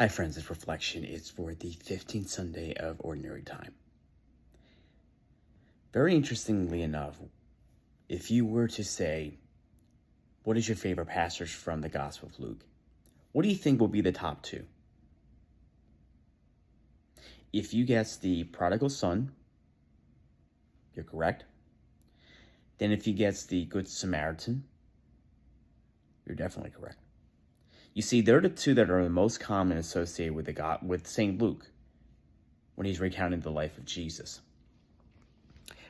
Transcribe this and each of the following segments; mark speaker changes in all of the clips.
Speaker 1: Hi friends, this reflection is for the 15th Sunday of Ordinary Time. Very interestingly enough, if you were to say, what is your favorite passage from the Gospel of Luke? What do you think will be the top two? If you guess the prodigal son, you're correct. Then if you guess the Good Samaritan, you're definitely correct. You see, they're the two that are the most common associated with St. Luke when he's recounting the life of Jesus.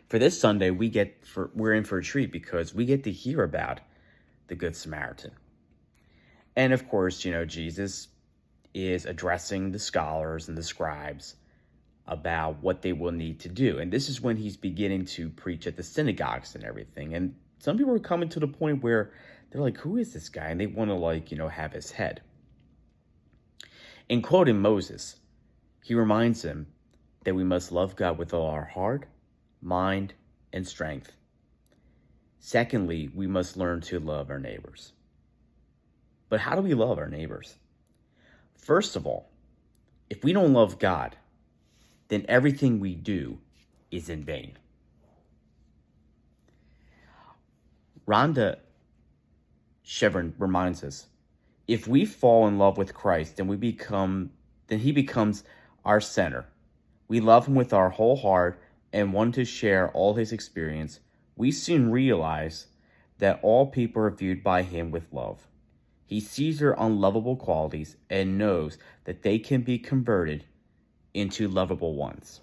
Speaker 1: For this Sunday, we're in for a treat because we get to hear about the Good Samaritan. And of course, Jesus is addressing the scholars and the scribes about what they will need to do. And this is when he's beginning to preach at the synagogues and everything. And some people are coming to the point where they're like, who is this guy? And they want to have his head. In quoting Moses, he reminds them that we must love God with all our heart, mind, and strength. Secondly, we must learn to love our neighbors. But how do we love our neighbors? First of all, if we don't love God, then everything we do is in vain. Rhonda Chevron reminds us, if we fall in love with Christ, then he becomes our center. We love him with our whole heart and want to share all his experience. We soon realize that all people are viewed by him with love. He sees their unlovable qualities and knows that they can be converted into lovable ones.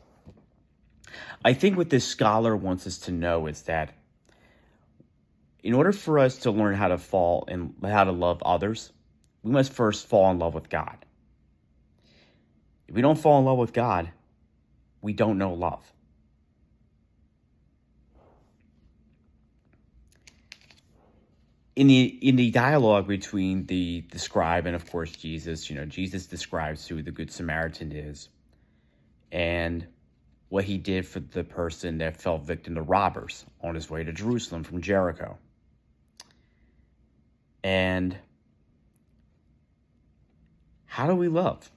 Speaker 1: I think what this scholar wants us to know is that in order for us to learn how to love others, we must first fall in love with God. If we don't fall in love with God, we don't know love. In the dialogue between the scribe and, of course, Jesus, Jesus describes who the Good Samaritan is and what he did for the person that fell victim to robbers on his way to Jerusalem from Jericho. And how do we love?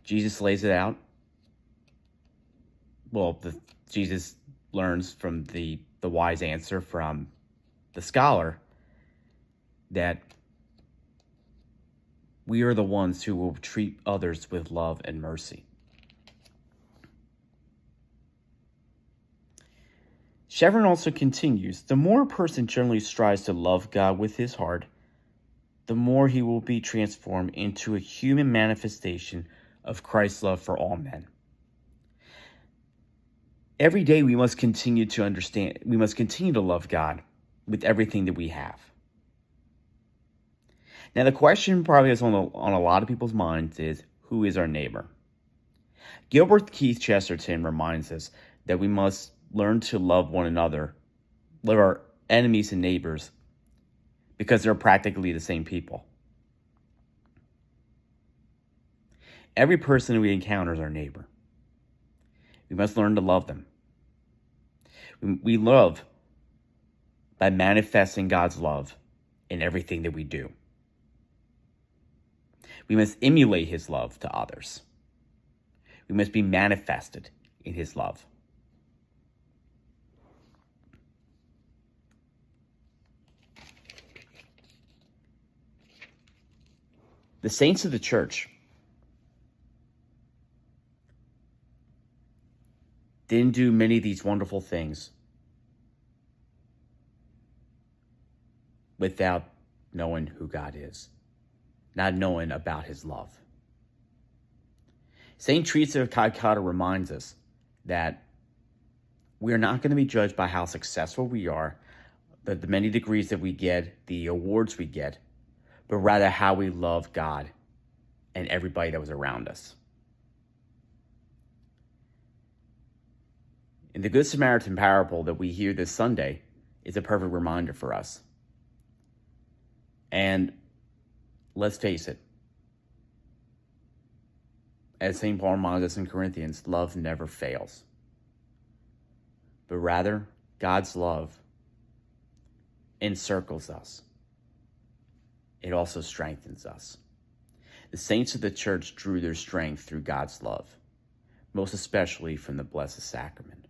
Speaker 1: Jesus lays it out. Well, Jesus learns from the wise answer from the scholar that we are the ones who will treat others with love and mercy. Chevron also continues, the more a person generally strives to love God with his heart, the more he will be transformed into a human manifestation of Christ's love for all men. Every day we must continue to love God with everything that we have. Now the question probably is on a lot of people's minds is, who is our neighbor? Gilbert Keith Chesterton reminds us that we must learn to love one another, love our enemies and neighbors, because they're practically the same people. Every person we encounter is our neighbor. We must learn to love them. We love by manifesting God's love in everything that we do. We must emulate his love to others. We must be manifested in his love. The saints of the church didn't do many of these wonderful things without knowing who God is, not knowing about his love. St. Teresa of Calcutta reminds us that we are not going to be judged by how successful we are, the many degrees that we get, the awards we get, but rather how we love God and everybody that was around us. In the Good Samaritan parable that we hear this Sunday is a perfect reminder for us. And let's face it, as St. Paul reminds us in Corinthians, love never fails. But rather, God's love encircles us. It also strengthens us. The saints of the church drew their strength through God's love, most especially from the Blessed Sacrament.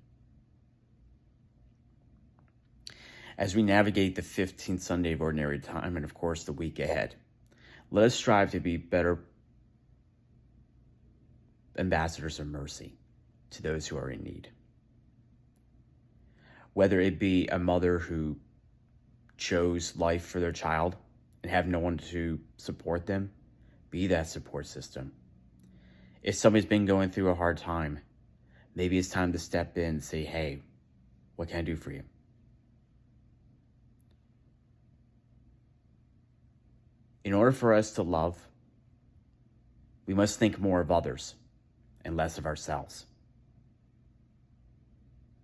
Speaker 1: As we navigate the 15th Sunday of Ordinary Time and, of course, the week ahead, let us strive to be better ambassadors of mercy to those who are in need. Whether it be a mother who chose life for their child and have no one to support them, be that support system. If somebody's been going through a hard time, maybe it's time to step in and say, hey, what can I do for you? In order for us to love, we must think more of others and less of ourselves.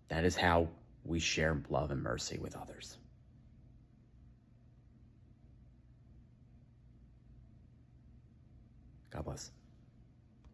Speaker 1: That is how we share love and mercy with others. God bless.